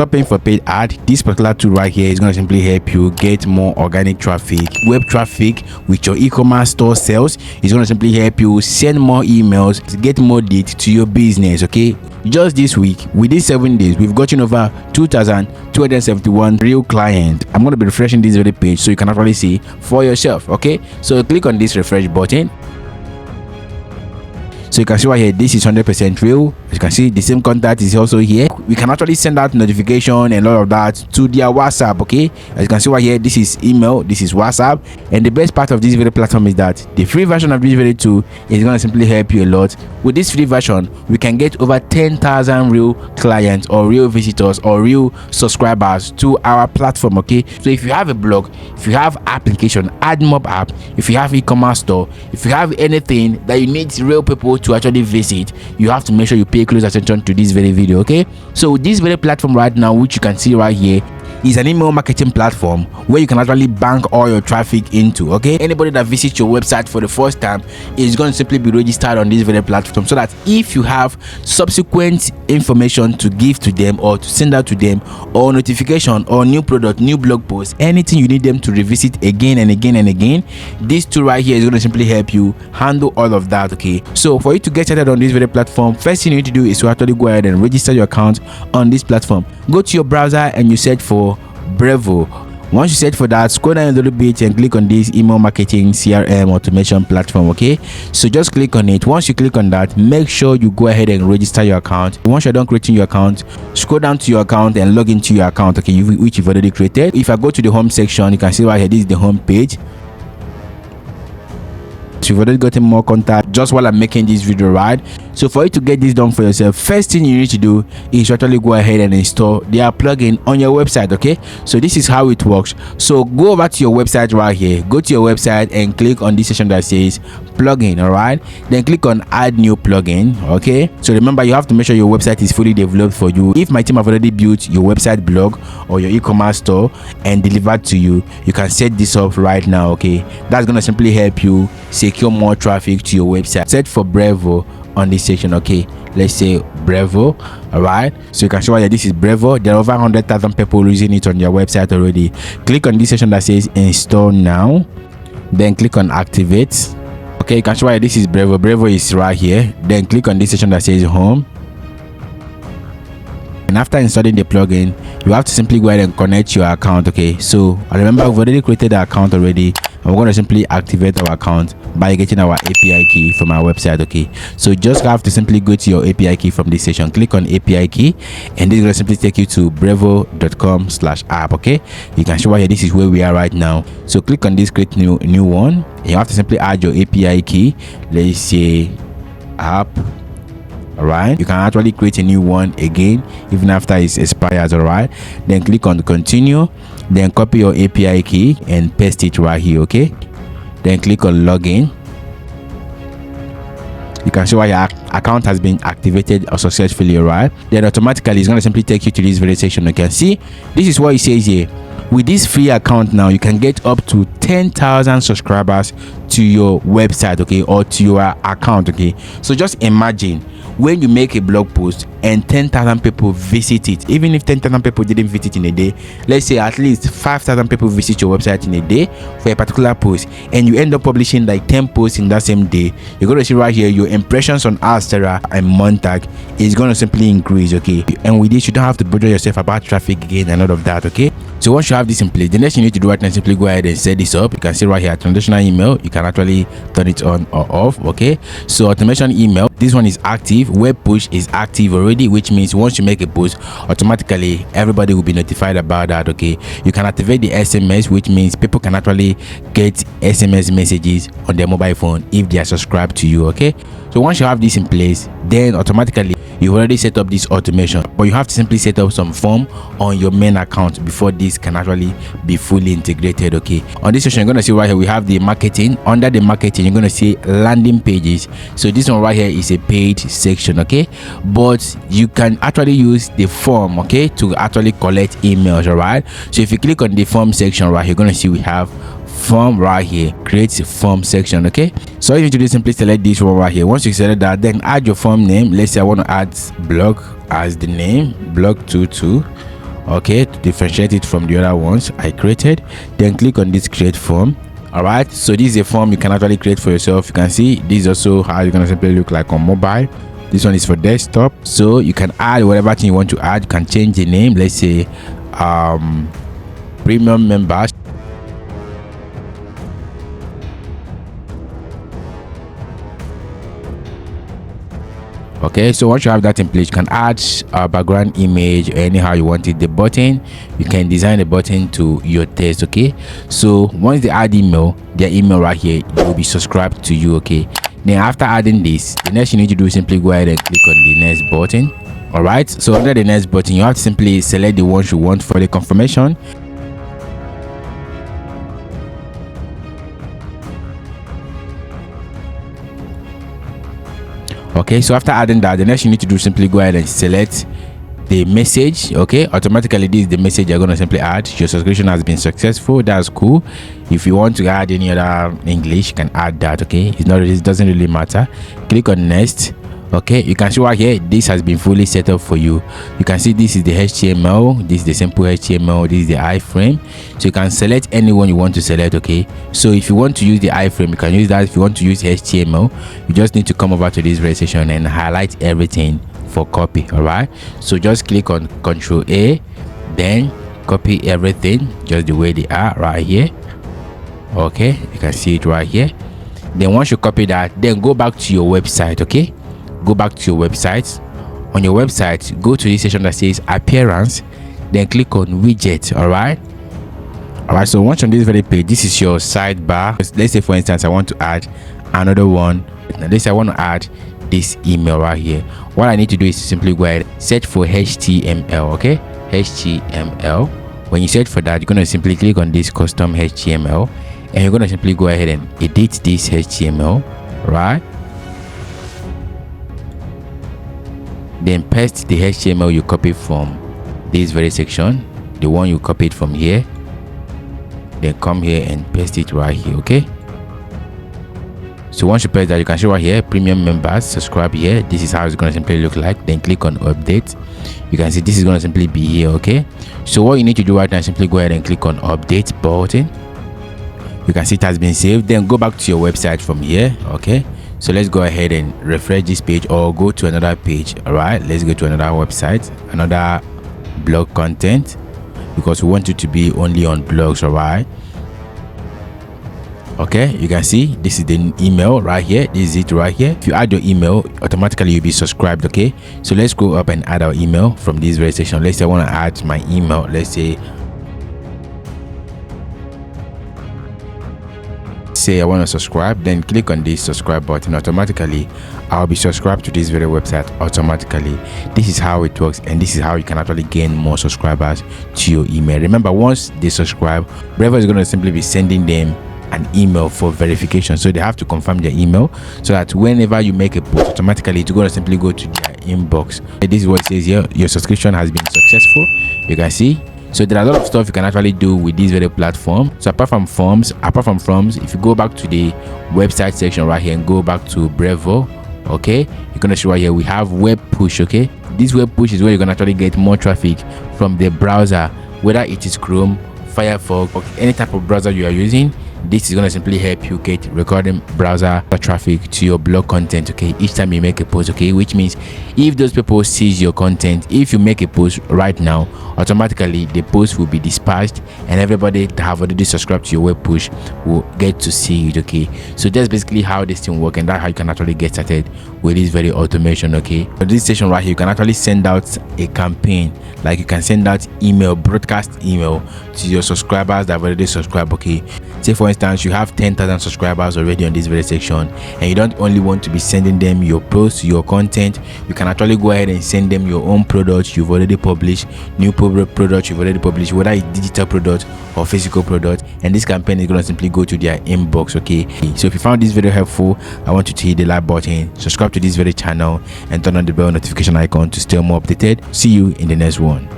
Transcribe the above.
stop paying for paid ad, this particular tool right here is going to simply help you get more organic traffic, web traffic with your e-commerce store sales. It's going to simply help you send more emails to get more leads to your business. Okay, just this week, within 7 days, we've gotten over 2,271 real clients. I'm going to be refreshing this very page so you can actually see for yourself. Okay, so click on this refresh button. So you can see right here, this is 100% real. As you can see, the same contact is also here. We can actually send out notification and all of that to their WhatsApp. Okay, as you can see right here, this is email, this is WhatsApp. And the best part of this very platform is that the free version of this very tool is going to simply help you a lot. With this free version, we can get over 10,000 real clients or real visitors or real subscribers to our platform. Okay, so if you have a blog, if you have application, AdMob app, if you have e-commerce store, if you have anything that you need real people to actually visit, you have to make sure you pay close attention to this very video. Okay, so this very platform right now, which you can see right here, is an email marketing platform where you can actually bank all your traffic into. Okay, anybody that visits your website for the first time is going to simply be registered on this very platform, so that if you have subsequent information to give to them or to send out to them, or notification or new product, new blog post, anything you need them to revisit again and again and again, this tool right here is going to simply help you handle all of that. Okay, so for you to get started on this very platform, first thing you need to do is to actually go ahead and register your account on this platform. Go to your browser and you search for Brevo. Once you search for that, scroll down a little bit and click on this email marketing CRM automation platform. Okay, so just click on it. Once you click on that, make sure you go ahead and register your account. Once you're done creating your account, scroll down to your account and log into your account, okay, which you've already created. If I go to the home section, you can see right here, this is the home page. So you've already gotten more contact just while I'm making this video, right? So for you to get this done for yourself, first thing you need to do is to actually go ahead and install their plugin on your website. Okay, so this is how it works. So go over to your website right here, go to your website and click on this section that says plugin. All right, then click on add new plugin. Okay, so remember, you have to make sure your website is fully developed for you. If my team have already built your website, blog, or your e-commerce store and delivered to you, you can set this up right now. Okay, that's gonna simply help you secure more traffic to your website. Search for Brevo on this section. Okay, let's say Brevo. All right, so you can show that this is Brevo. There are over 100,000 people using it on their website already. Click on this section that says install now, then click on activate. Okay, you can show that this is Brevo. Brevo is right here. Then click on this section that says home. And after installing the plugin, you have to simply go ahead and connect your account. Okay, so remember, we've already created the account already, and we're going to simply activate our account by getting our API key from our website. Okay, so just have to simply go to your API key from this section, click on API key, and this is going to simply take you to brevo.com/app. Okay, you can show here, this is where we are right now. So click on this create new one, and you have to simply add your API key. Let's say app. All right, you can actually create a new one again even after it expires. All right, then click on continue, then copy your API key and paste it right here. Okay, then click on login. You can see why your account has been activated successfully. All right, then automatically it's going to simply take you to this very section. You can see this is what it says here. With this free account now, you can get up to 10,000 subscribers to your website, okay, or to your account. Okay, so just imagine when you make a blog post and 10,000 people visit it. Even if 10,000 people didn't visit in a day, let's say at least 5,000 people visit your website in a day for a particular post, and you end up publishing like 10 posts in that same day, you're going to see right here your impressions on Adsterra and Monetag is going to simply increase. Okay, and with this, you don't have to bother yourself about traffic again and all of that. Okay, so once you have this in place, the next thing you need to do right now is simply go ahead and set this up. You can see right here traditional email, you can actually turn it on or off. Okay, so automation email, this one is active. Web push is active already, which means once you make a post, automatically everybody will be notified about that. Okay, you can activate the SMS, which means people can actually get SMS messages on their mobile phone if they are subscribed to you. Okay, so once you have this in place, then automatically you've already set up this automation, but you have to simply set up some form on your main account before this can actually be fully integrated. Okay, on this section you're going to see right here we have the marketing. Under the marketing, you're going to see landing pages. So this one right here is a paid section. Okay, but you can actually use the form, okay, to actually collect emails. All right, so if you click on the form section right here, you're going to see we have form right here, create a form section. Okay, so you need to do simply select this one right here. Once you select that, then add your form name. Let's say I want to add blog as the name, blog 22. okay, to differentiate it from the other ones I created. Then click on this create form. All right, so this is a form you can actually create for yourself. You can see this is also how you're gonna simply look like on mobile. This one is for desktop, so you can add whatever thing you want to add. You can change the name, let's say premium members. Okay, so once you have that in place, you can add a background image or anyhow you want it. The button, you can design the button to your taste. Okay, so once they add email, their email right here, it will be subscribed to you. Okay, then after adding this, the next you need to do is simply go ahead and click on the next button. All right, so under the next button, you have to simply select the ones you want for the confirmation. Okay, so after adding that, the next you need to do is simply go ahead and select the message. Okay, automatically this is the message you're going to simply add. Your subscription has been successful. That's cool. If you want to add any other English, you can add that. Okay, it doesn't really matter. Click on next. Okay, you can see right here, this has been fully set up for you. You can see this is the HTML, this is the simple HTML, this is the iframe. So you can select anyone you want to select. Okay, so if you want to use the iframe, you can use that. If you want to use HTML, you just need to come over to this registration and highlight everything for copy. All right, so just click on Ctrl A, then copy everything just the way they are right here. Okay, you can see it right here. Then once you copy that, then go back to your website. Okay, go back to your website. On your website, go to this section that says appearance, then click on widget. All right, so once on this very page, this is your sidebar. Let's say for instance I want to add another one. Now let's say I want to add this email right here. What I need to do is simply go ahead, search for HTML. Okay, HTML. When you search for that, you're going to simply click on this custom HTML and you're going to simply go ahead and edit this HTML, right? Then paste the HTML you copied from this very section, the one you copied from here. Then come here and paste it right here. Okay, so once you paste that, you can see right here, premium members, subscribe here. This is how it's going to simply look like. Then click on update. You can see this is going to simply be here. Okay, so what you need to do right now is simply go ahead and click on update button. You can see it has been saved. Then go back to your website from here. Okay, so let's go ahead and refresh this page or go to another page. All right, let's go to another website, another blog content, because we want it to be only on blogs. All right, okay, you can see this is the email right here. This is it right here. If you add your email, automatically you'll be subscribed. Okay, so let's go up and add our email from this very section. Let's say I want to add my email. Let's say I want to subscribe. Then click on this subscribe button. Automatically I'll be subscribed to this very website automatically. This is how it works, and this is how you can actually gain more subscribers to your email. Remember, once they subscribe, Brevo is going to simply be sending them an email for verification, so they have to confirm their email so that whenever you make a post, automatically it's going to simply go to their inbox. This is what it says here: your subscription has been successful. You can see. So there are a lot of stuff you can actually do with this very platform. So apart from forms, if you go back to the website section right here and go back to Brevo, okay, you're gonna see right here we have web push. Okay, this web push is where you're gonna actually get more traffic from the browser, whether it is Chrome, Firefox, or any type of browser you are using. This is going to simply help you get recording browser traffic to your blog content. Okay, each time you make a post. Okay, which means if those people sees your content, if you make a post right now, automatically the post will be dispatched and everybody that have already subscribed to your web push will get to see it. Okay, so that's basically how this thing works, and that's how you can actually get started with this very automation. Okay, so this station right here, you can actually send out a campaign, like you can send out email, broadcast email to your subscribers that have already subscribed. Okay, say for instance you have 10,000 subscribers already on this very section, and you don't only want to be sending them your posts, your content. You can actually go ahead and send them your own products you've already published, new products you've already published, whether it's digital product or physical product, and this campaign is going to simply go to their inbox. Okay, so if you found this video helpful, I want you to hit the like button, subscribe to this very channel, and turn on the bell notification icon to stay more updated. See you in the next one.